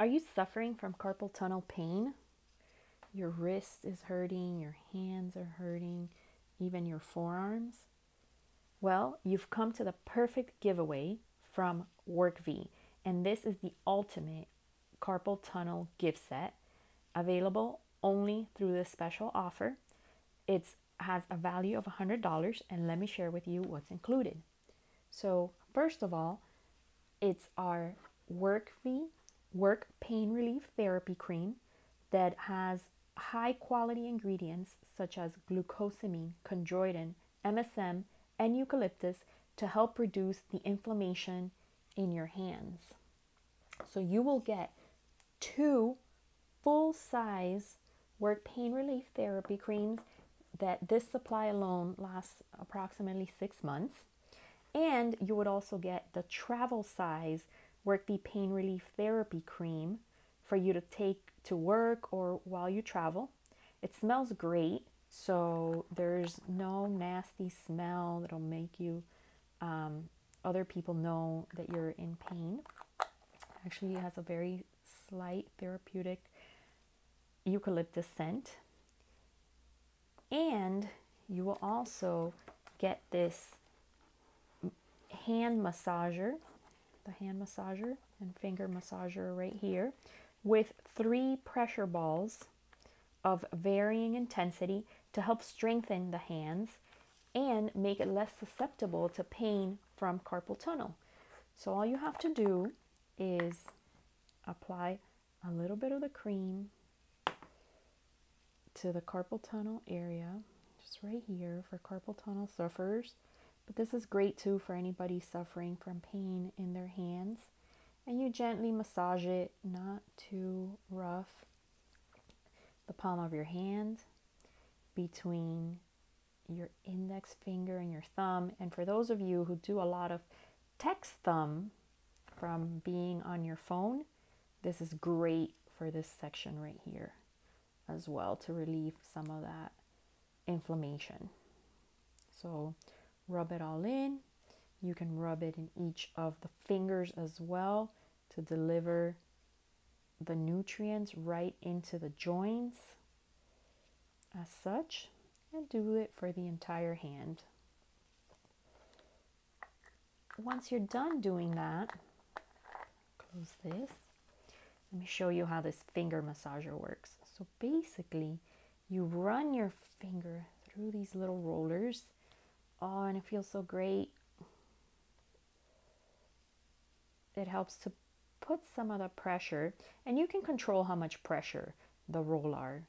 Are you suffering from carpal tunnel pain? Your wrist is hurting, your hands are hurting, even your forearms? Well, you've come to the perfect giveaway from Workvie, and this is the ultimate carpal tunnel gift set, available only through this special offer. It has a value of $100, and let me share with you what's included. So, first of all, it's our Workvie Work Pain Relief Therapy Cream that has high quality ingredients such as glucosamine, chondroitin, MSM, and eucalyptus to help reduce the inflammation in your hands. So you will get 2 full-size work pain relief therapy creams that this supply alone lasts approximately 6 months. And you would also get the travel size Workvie Pain Relief Therapy Cream for you to take to work or while you travel. It smells great, so there's no nasty smell that'll make you other people know that you're in pain. Actually, it has a very slight therapeutic eucalyptus scent. And you will also get this hand massager, the hand massager and finger massager right here, with 3 pressure balls of varying intensity to help strengthen the hands and make it less susceptible to pain from carpal tunnel. So all you have to do is apply a little bit of the cream to the carpal tunnel area, just right here for carpal tunnel sufferers. But this is great too for anybody suffering from pain in their hands. And you gently massage it, not too rough, the palm of your hand between your index finger and your thumb. And for those of you who do a lot of text thumb from being on your phone, this is great for this section right here as well to relieve some of that inflammation. So rub it all in. You can rub it in each of the fingers as well to deliver the nutrients right into the joints as such, and do it for the entire hand. Once you're done doing that, close this. Let me show you how this finger massager works. So basically, you run your finger through these little rollers. Oh, and it feels so great. It helps to put some of the pressure, and you can control how much pressure the roll-on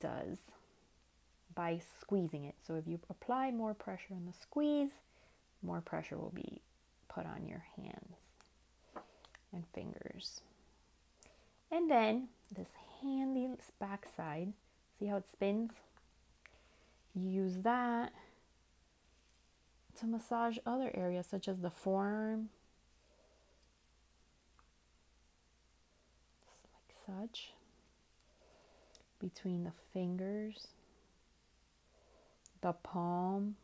does by squeezing it. So if you apply more pressure in the squeeze, more pressure will be put on your hands and fingers. And then this handy back side, see how it spins? You use that to massage other areas such as the forearm, just like such, between the fingers, the palm,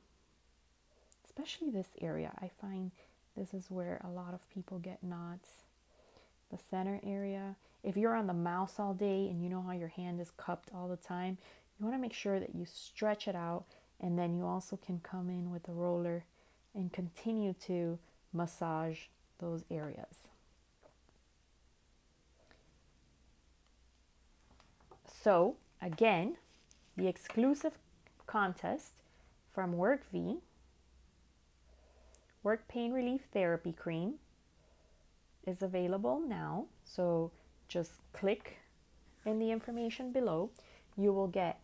especially this area. I find this is where a lot of people get knots. The center area. If you're on the mouse all day and you know how your hand is cupped all the time, you want to make sure that you stretch it out, and then you also can come in with the roller and continue to massage those areas. So again, the exclusive contest from Workvie, Work Pain Relief Therapy Cream, is available now. So just click in the information below. You will get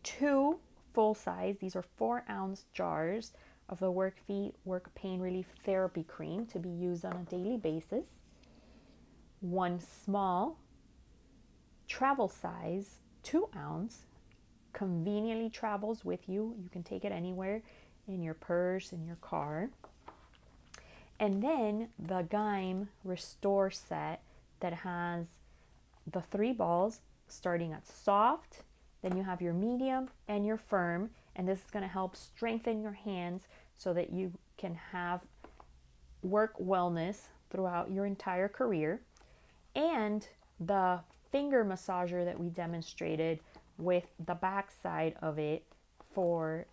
2 full size, these are 4-ounce jars of the Workvie Work Pain Relief Therapy Cream to be used on a daily basis. 1 small travel size 2-ounce conveniently travels with you. You can take it anywhere, in your purse, in your car. And then the Gaiam Restore set that has the 3 balls starting at soft, then you have your medium and your firm, and this is going to help strengthen your hands so that you can have work wellness throughout your entire career, and the finger massager that we demonstrated with the back side of it for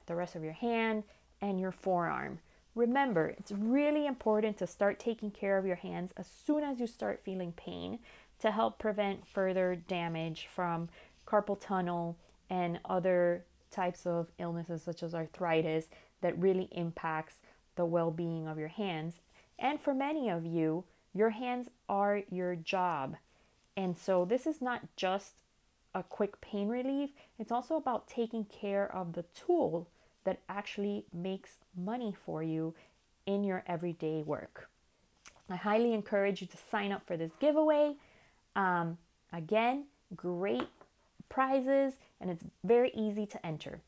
the rest of your hand and your forearm. Remember, it's really important to start taking care of your hands as soon as you start feeling pain to help prevent further damage from carpal tunnel and other types of illnesses such as arthritis that really impacts the well-being of your hands. And for many of you, your hands are your job. And so this is not just a quick pain relief, it's also about taking care of the tool that actually makes money for you in your everyday work. I highly encourage you to sign up for this giveaway. Again, great prizes, and it's very easy to enter.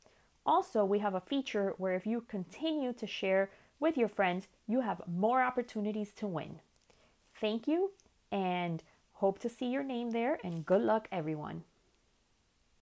Also, we have a feature where if you continue to share with your friends, you have more opportunities to win. Thank you, and hope to see your name there, and good luck, everyone.